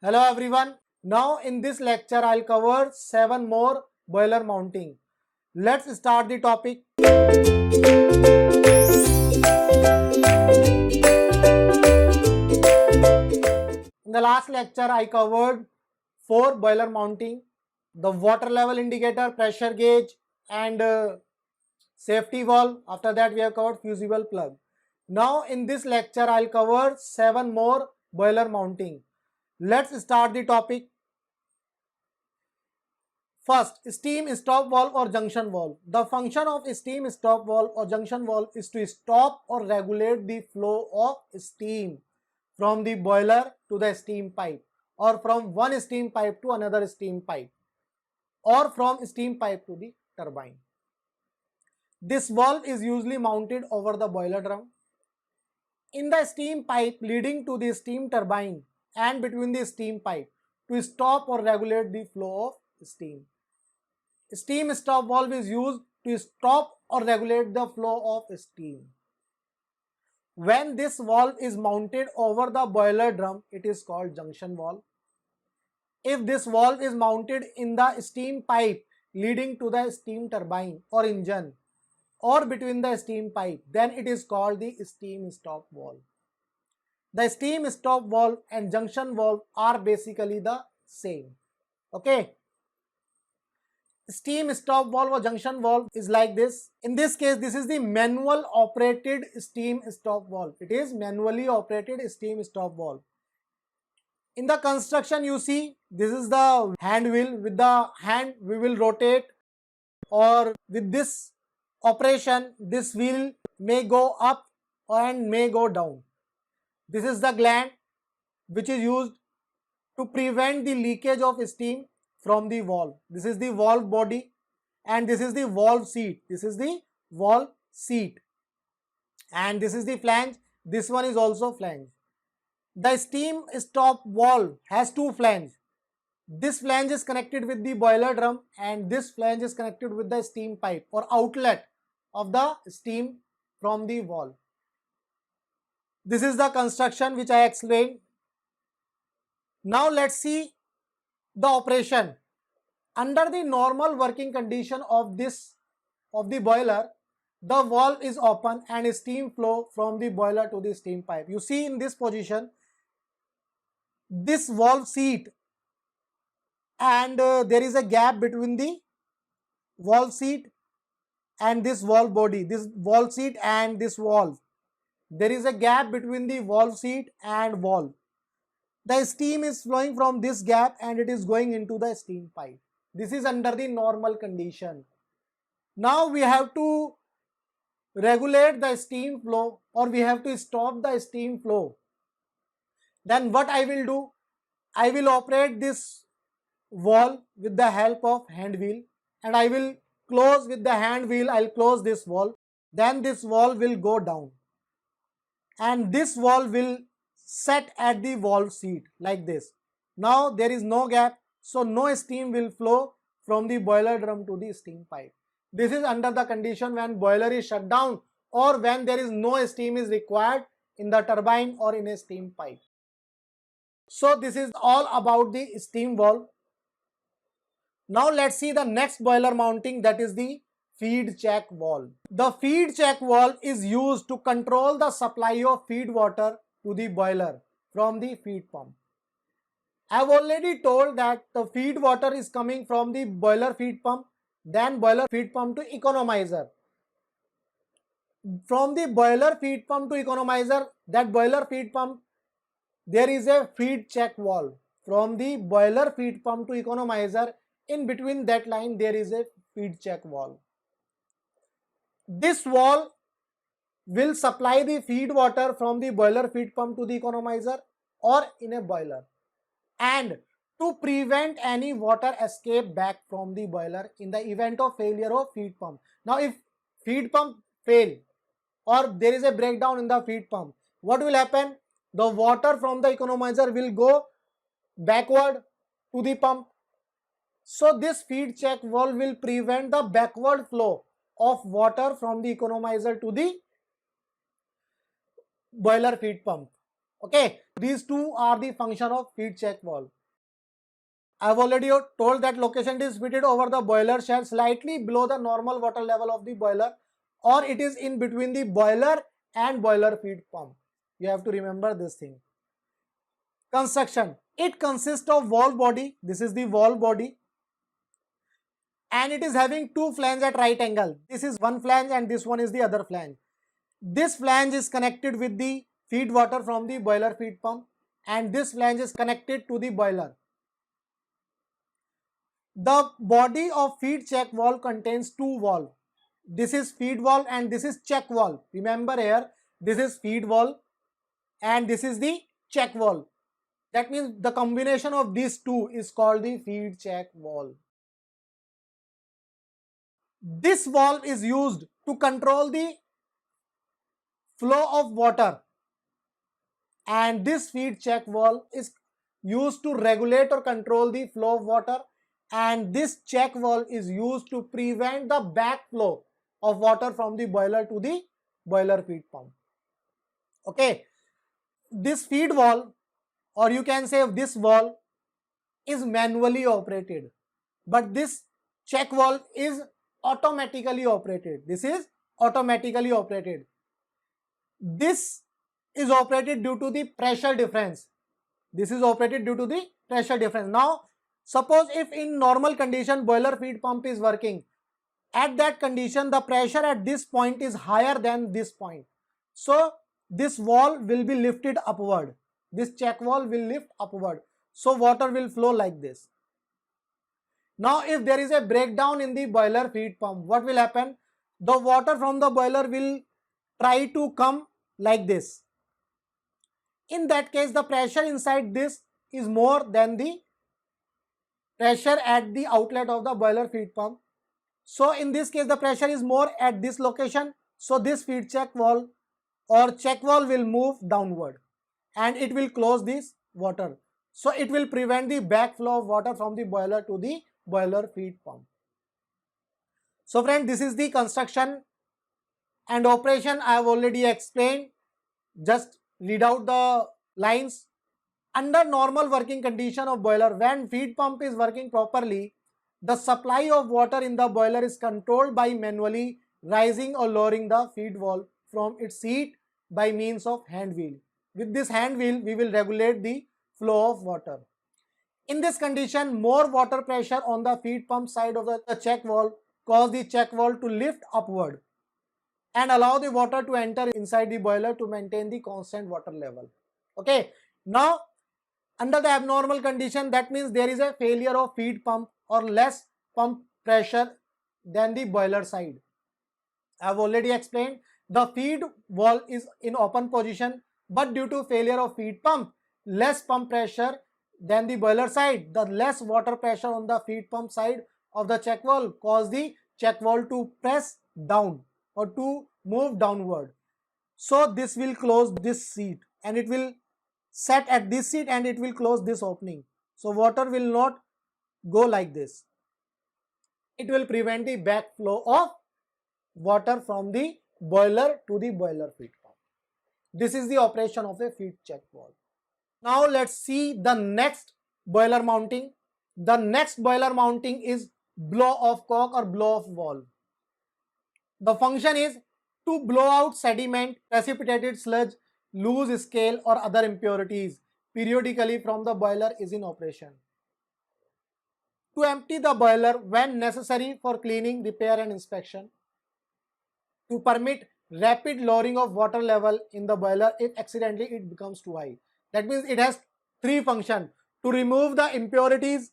Hello everyone. Now in this lecture I'll cover 7 more boiler mounting. Let's start the topic. In the last lecture I covered 4 boiler mounting, the water level indicator, pressure gauge and safety valve. After that we have covered fusible plug. Now in this lecture I'll cover 7 more boiler mounting. Let's start the topic. First, steam stop valve or junction valve. The function of steam stop valve or junction valve is to stop or regulate the flow of steam from the boiler to the steam pipe, or from one steam pipe to another steam pipe, or from steam pipe to the turbine. This valve is usually mounted over the boiler drum, in the steam pipe leading to the steam turbine, and between the steam pipe to stop or regulate the flow of steam. Steam stop valve is used to stop or regulate the flow of steam. When this valve is mounted over the boiler drum, it is called junction valve. If this valve is mounted in the steam pipe leading to the steam turbine or engine, or between the steam pipe, then it is called the steam stop valve. The steam stop valve and junction valve are basically the same. Okay. Steam stop valve or junction valve is like this. In this case, this is the manual operated steam stop valve. It is manually operated steam stop valve. In the construction, you see, this is the hand wheel. With the hand, we will rotate, or with this operation, this wheel may go up and may go down. This is the gland which is used to prevent the leakage of steam from the valve. This is the valve body and this is the valve seat. This is the valve seat and this is the flange. This one is also flange. The steam stop valve has two flanges. This flange is connected with the boiler drum and this flange is connected with the steam pipe or outlet of the steam from the valve. This is the construction which I explained. Now let's see the operation. Under the normal working condition of the boiler, the valve is open and steam flow from the boiler to the steam pipe. You see in this position, this valve seat and there is a gap between the valve seat and this valve body, this valve seat and this valve. There is a gap between the valve seat and valve. The steam is flowing from this gap and it is going into the steam pipe. This is under the normal condition. Now we have to regulate the steam flow, or we have to stop the steam flow. Then what I will do? I will operate this valve with the help of hand wheel and I will close with the hand wheel. I'll close this valve. Then this valve will go down and this valve will set at the valve seat like this. Now there is no gap, so no steam will flow from the boiler drum to the steam pipe. This is under the condition when boiler is shut down or when there is no steam is required in the turbine or in a steam pipe. So this is all about the steam valve. Now let's see the next boiler mounting, that is the feed check valve. The feed check valve is used to control the supply of feed water to the boiler from the feed pump. I have already told that the feed water is coming from the boiler feed pump, then boiler feed pump to economizer. From the boiler feed pump to economizer, that boiler feed pump, there is a feed check valve. From the boiler feed pump to economizer, in between that line there is a feed check valve. This valve will supply the feed water from the boiler feed pump to the economizer or in a boiler, and to prevent any water escape back from the boiler in the event of failure of feed pump. Now if feed pump fail or there is a breakdown in the feed pump, what will happen? The water from the economizer will go backward to the pump. So this feed check valve will prevent the backward flow of water from the economizer to the boiler feed pump. Okay, these two are the function of feed check valve. I've already told that location is fitted over the boiler shell slightly below the normal water level of the boiler, or it is in between the boiler and boiler feed pump. You have to remember this thing. Construction. It consists of valve body. This is the valve body. And it is having two flanges at right angle. This is one flange and this one is the other flange. This flange is connected with the feed water from the boiler feed pump, and this flange is connected to the boiler. The body of feed check valve contains two valves. This is feed valve and this is check valve. Remember here, this is feed valve and this is the check valve. That means the combination of these two is called the feed check valve. This valve is used to control the flow of water, and this feed check valve is used to regulate or control the flow of water, and this check valve is used to prevent the backflow of water from the boiler to the boiler feed pump. Okay, this feed valve, or you can say this valve, is manually operated, but this check valve is automatically operated. This is automatically operated. This is operated due to the pressure difference. This is operated due to the pressure difference. Now, suppose if in normal condition boiler feed pump is working, at that condition the pressure at this point is higher than this point. So, this valve will be lifted upward. This check valve will lift upward. So, water will flow like this. Now, if there is a breakdown in the boiler feed pump, what will happen? The water from the boiler will try to come like this. In that case, the pressure inside this is more than the pressure at the outlet of the boiler feed pump. So, in this case, the pressure is more at this location. So, this feed check valve or check valve will move downward and it will close this water. So, it will prevent the backflow of water from the boiler to the boiler feed pump. So, friend, this is the construction and operation I have already explained. Just read out the lines. Under normal working condition of boiler, when feed pump is working properly, the supply of water in the boiler is controlled by manually rising or lowering the feed valve from its seat by means of hand wheel. With this hand wheel, we will regulate the flow of water. In this condition, more water pressure on the feed pump side of the check valve cause the check valve to lift upward and allow the water to enter inside the boiler to maintain the constant water level. Okay, now under the abnormal condition, that means there is a failure of feed pump or less pump pressure than the boiler side. I have already explained the feed valve is in open position, but due to failure of feed pump, less pump pressure than the boiler side, the less water pressure on the feed pump side of the check valve cause the check valve to press down or to move downward. So this will close this seat and it will set at this seat and it will close this opening. So water will not go like this. It will prevent the backflow of water from the boiler to the boiler feed pump. This is the operation of a feed check valve. Now let's see the next boiler mounting. The next boiler mounting is blow off cork or blow off valve. The function is to blow out sediment, precipitated sludge, loose scale or other impurities periodically from the boiler is in operation. To empty the boiler when necessary for cleaning, repair and inspection. To permit rapid lowering of water level in the boiler if accidentally it becomes too high. That means it has three functions: to remove the impurities,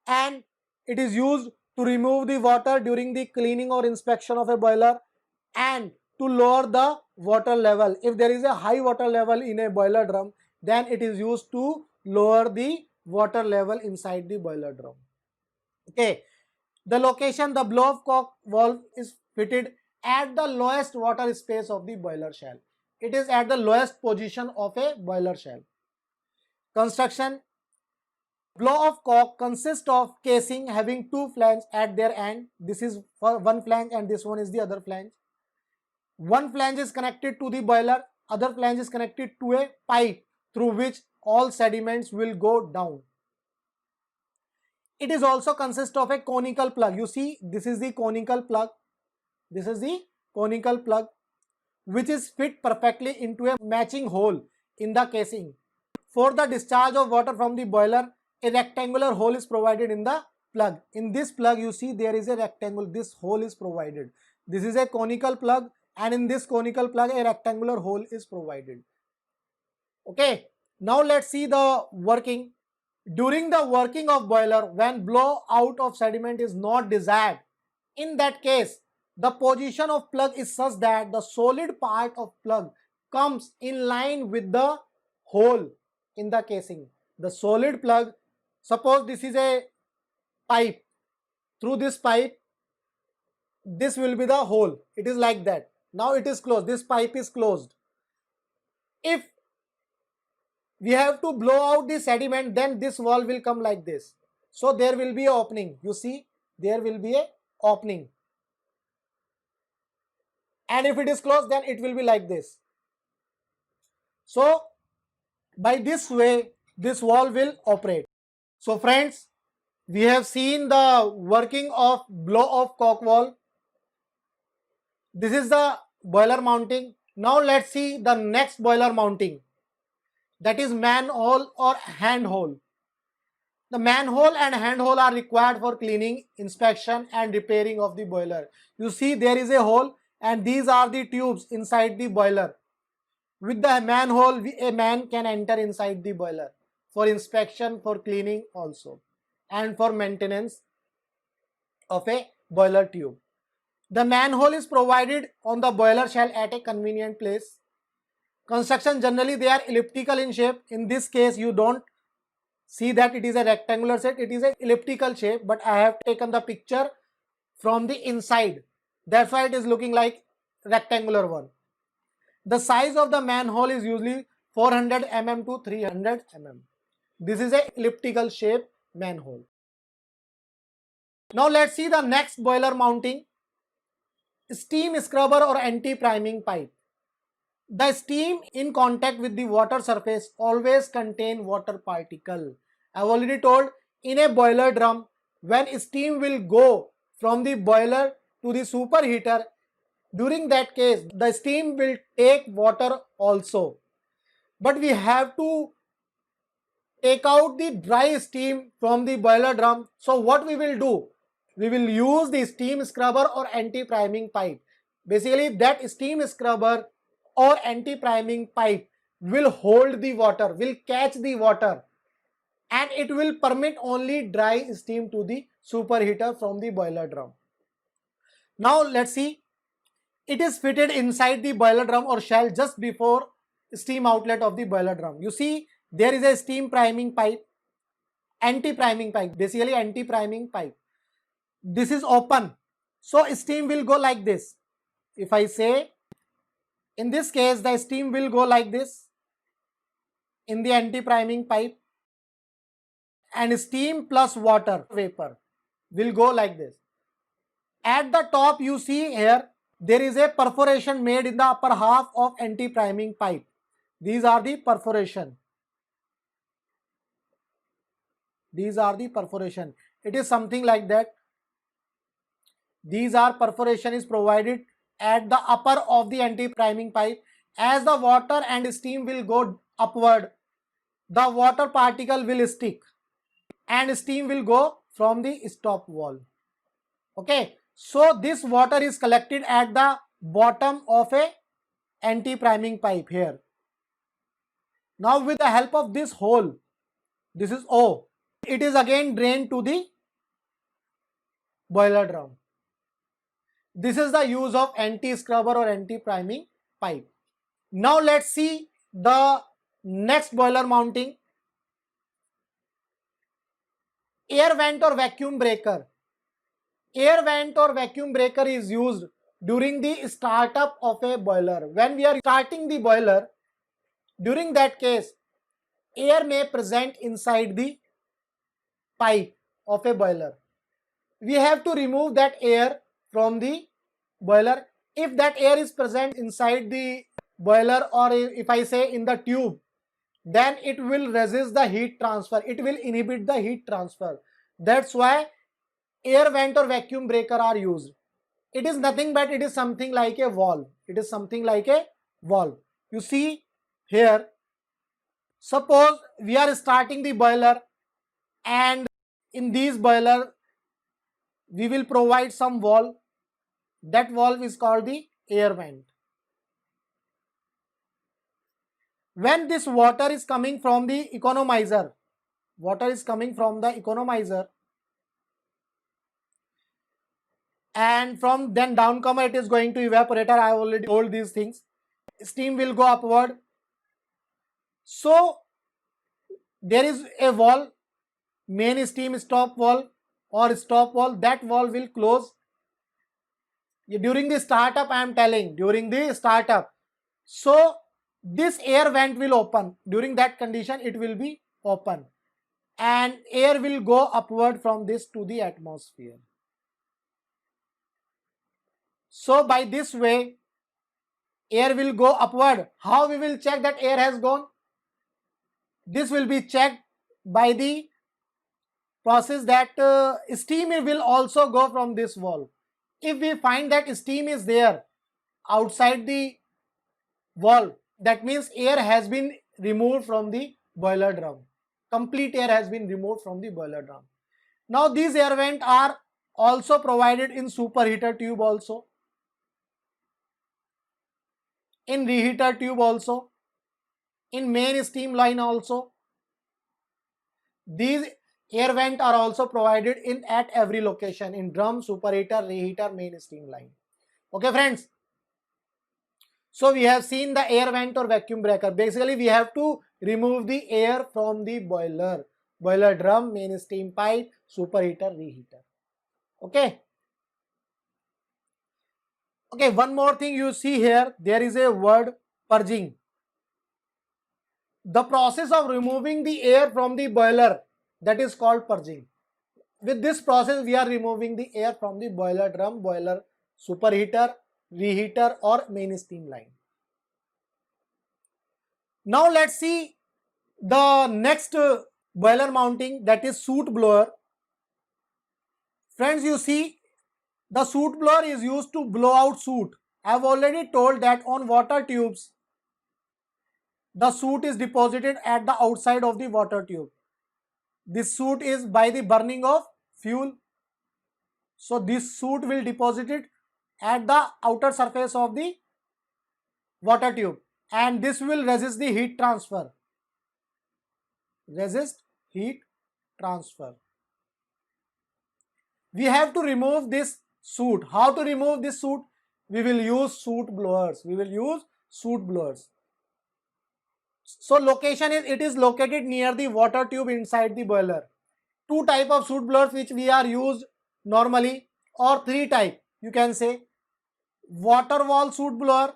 and it is used to remove the water during the cleaning or inspection of a boiler, and to lower the water level. If there is a high water level in a boiler drum, then it is used to lower the water level inside the boiler drum. Okay, the location, the blow off cork valve is fitted at the lowest water space of the boiler shell. It is at the lowest position of a boiler shell. Construction. Blow off cork consists of casing having two flanges at their end. This is for one flange and this one is the other flange. One flange is connected to the boiler other flange is connected to a pipe through which all sediments will go down. It is also consist of a conical plug. You see, this is the conical plug. This is the conical plug which is fit perfectly into a matching hole in the casing. For the discharge of water from the boiler, a rectangular hole is provided in the plug. In this plug, you see there is a rectangle. This hole is provided. This is a conical plug, and in this conical plug, a rectangular hole is provided. Okay. Now let's see the working. During the working of boiler, when blow out of sediment is not desired, in that case, the position of plug is such that the solid part of plug comes in line with the hole in the casing. The solid plug, suppose this is a pipe. Through this pipe, this will be the hole. It is like that. Now it is closed. This pipe is closed. If we have to blow out the sediment, then this valve will come like this. So there will be an opening. You see, there will be an opening. And if it is closed, then it will be like this. So by this way, this valve will operate. So friends, we have seen the working of blow-off cock valve. This is the boiler mounting. Now let's see the next boiler mounting. That is manhole or handhole. The manhole and handhole are required for cleaning, inspection and repairing of the boiler. You see there is a hole and these are the tubes inside the boiler. With the manhole, a man can enter inside the boiler for inspection, for cleaning also, and for maintenance of a boiler tube. The manhole is provided on the boiler shell at a convenient place. Construction generally they are elliptical in shape. In this case, you don't see that it is a rectangular shape, it is an elliptical shape, but I have taken the picture from the inside. That's why it is looking like rectangular one. The size of the manhole is usually 400 mm to 300 mm. This is a elliptical shape manhole. Now let's see the next boiler mounting. Steam scrubber or anti-priming pipe. The steam in contact with the water surface always contain water particle. I have already told, in a boiler drum, when steam will go from the boiler to the superheater, during that case, the steam will take water also. But we have to take out the dry steam from the boiler drum. So what we will do? We will use the steam scrubber or anti-priming pipe. Basically, that steam scrubber or anti-priming pipe will hold the water, will catch the water, and it will permit only dry steam to the superheater from the boiler drum. Now let's see. It is fitted inside the boiler drum or shell just before steam outlet of the boiler drum. You see, there is a steam priming pipe, anti-priming pipe, basically anti-priming pipe. This is open, so steam will go like this. If I say, in this case, the steam will go like this in the anti-priming pipe, and steam plus water vapor will go like this. At the top, you see here, there is a perforation made in the upper half of anti-priming pipe. These are the perforation. These are the perforation. It is something like that. These are perforation is provided at the upper of the anti-priming pipe. As the water and steam will go upward, the water particle will stick and steam will go from the stop valve. Okay, so this water is collected at the bottom of a anti-priming pipe here. Now with the help of this hole, this is O, it is again drained to the boiler drum. This is the use of anti-scrubber or anti-priming pipe. Now let's see the next boiler mounting. Air vent or vacuum breaker. Air vent or vacuum breaker is used during the startup of a boiler. When we are starting the boiler, during that case, air may present inside the pipe of a boiler. We have to remove that air from the boiler. If that air is present inside the boiler, or if I say in the tube, then it will resist the heat transfer. It will inhibit the heat transfer. That's why air vent or vacuum breaker are used. It is nothing but it is something like a valve. It is something like a valve. You see here, suppose we are starting the boiler, and in these boiler we will provide some valve. That valve is called the air vent. When this water is coming from the economizer, and from then downcomer it is going to evaporator. I have already told these things. Steam will go upward. So there is a valve, main steam stop valve or stop valve. That valve will close. During the startup, I am telling, during the startup. So this air vent will open. During that condition, it will be open, and air will go upward from this to the atmosphere. So by this way, air will go upward. How we will check that air has gone? This will be checked by the process that steam will also go from this valve. If we find that steam is there outside the valve, that means air has been removed from the boiler drum. Complete air has been removed from the boiler drum. Now these air vents are also provided in superheater tube also, in reheater tube also, in main steam line also. These air vents are also provided in at every location, in drum, superheater, reheater, main steam line. Okay friends, so we have seen the air vent or vacuum breaker. Basically we have to remove the air from the boiler drum, main steam pipe, superheater, reheater. Okay, one more thing you see here, there is a word purging. The process of removing the air from the boiler, that is called purging. With this process we are removing the air from the boiler drum, boiler, superheater, reheater or main steam line. Now let's see the next boiler mounting, that is soot blower. Friends, you see, the soot blower is used to blow out soot. I have already told that on water tubes, the soot is deposited at the outside of the water tube. This soot is by the burning of fuel. So this soot will deposit it at the outer surface of the water tube, and this will resist the heat transfer. Resist heat transfer. We have to remove this soot. How to remove this soot? We will use soot blowers. So location is, it is located near the water tube inside the boiler. Two type of soot blowers which we are used normally, or three type you can say: water wall soot blower,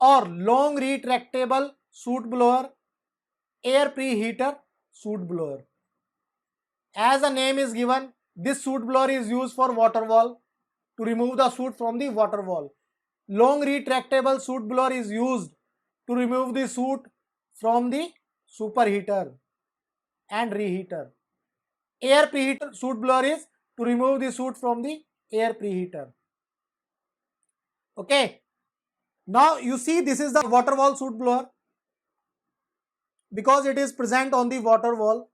or long retractable soot blower, air preheater soot blower. As the name is given, this soot blower is used for water wall, to remove the soot from the water wall. Long retractable soot blower is used to remove the soot from the superheater and reheater. Air preheater soot blower is to remove the soot from the air preheater. Okay, now you see this is the water wall soot blower, because it is present on the water wall.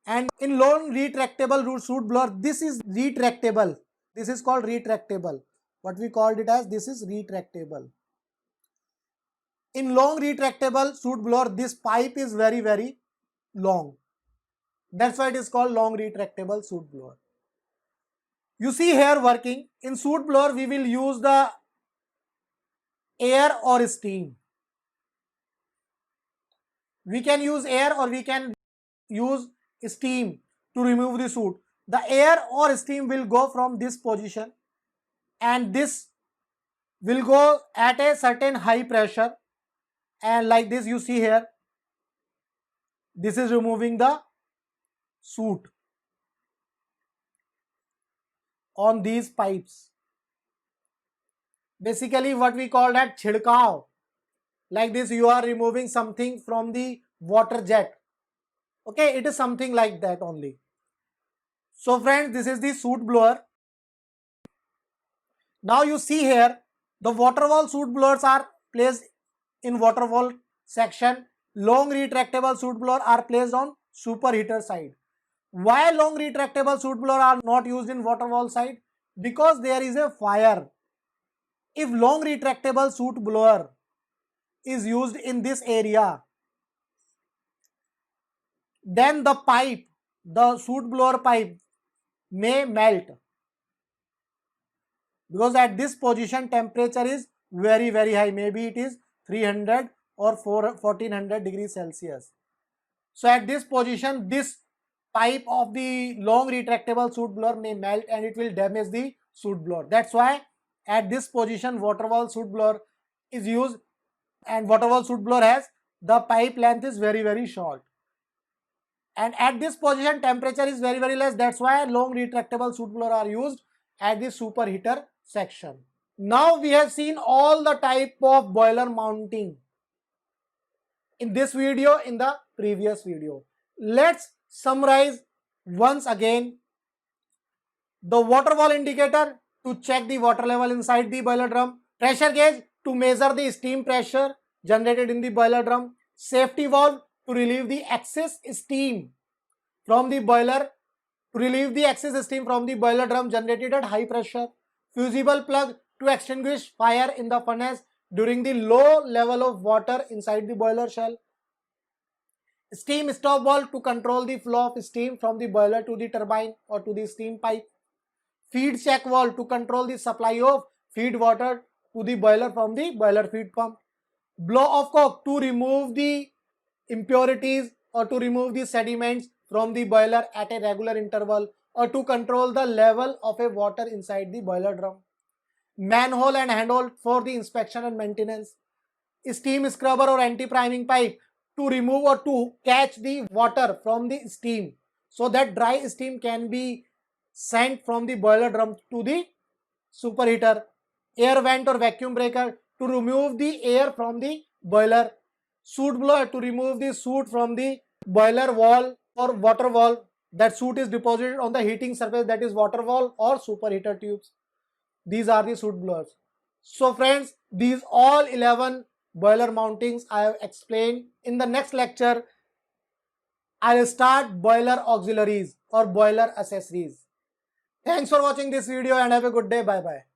And in long retractable soot blower, this is retractable. This is called retractable. What we called it as, this is retractable. In long retractable soot blower, this pipe is very, very long. That's why it is called long retractable soot blower. You see here working, in soot blower we will use the air or steam. We can use air or we can use steam to remove the soot. The air or steam will go from this position, and this will go at a certain high pressure, and like this you see here, this is removing the soot on these pipes. Basically what we call that chhidkav. like this you are removing something from the water jet. Okay, it is something like that only. So friends, this is the soot blower. Now you see here the water wall soot blowers are placed in water wall section. Long retractable soot blower are placed on superheater side. Why long retractable soot blower are not used in water wall side? Because there is a fire. If long retractable soot blower is used in this area, then the pipe, the soot blower pipe may melt, because at this position temperature is very high, maybe it is 300 or 1400 degrees Celsius. So at this position, this pipe of the long retractable soot blower may melt and it will damage the soot blower. That's why at this position water wall soot blower is used, and water wall soot blower has the pipe length is very short, and at this position temperature is very less. That's why long retractable soot blower are used at the superheater section. Now we have seen all the type of boiler mounting in this video, in the previous video. Let's summarize once again. The water wall indicator to check the water level inside the boiler drum, pressure gauge to measure the steam pressure generated in the boiler drum, safety valve to relieve the excess steam from the boiler, drum generated at high pressure, fusible plug to extinguish fire in the furnace during the low level of water inside the boiler shell, steam stop valve to control the flow of steam from the boiler to the turbine or to the steam pipe, feed check valve to control the supply of feed water to the boiler from the boiler feed pump, blow off cock to remove the impurities or to remove the sediments from the boiler at a regular interval or to control the level of a water inside the boiler drum, manhole and handhole for the inspection and maintenance, steam scrubber or anti-priming pipe to remove or to catch the water from the steam so that dry steam can be sent from the boiler drum to the superheater, air vent or vacuum breaker to remove the air from the boiler, soot blower to remove the soot from the boiler wall or water wall. That soot is deposited on the heating surface, that is water wall or superheater tubes. These are the soot blowers. So friends, these all 11 boiler mountings I have explained. In the next lecture, I will start boiler auxiliaries or boiler accessories. Thanks for watching this video and have a good day. Bye bye.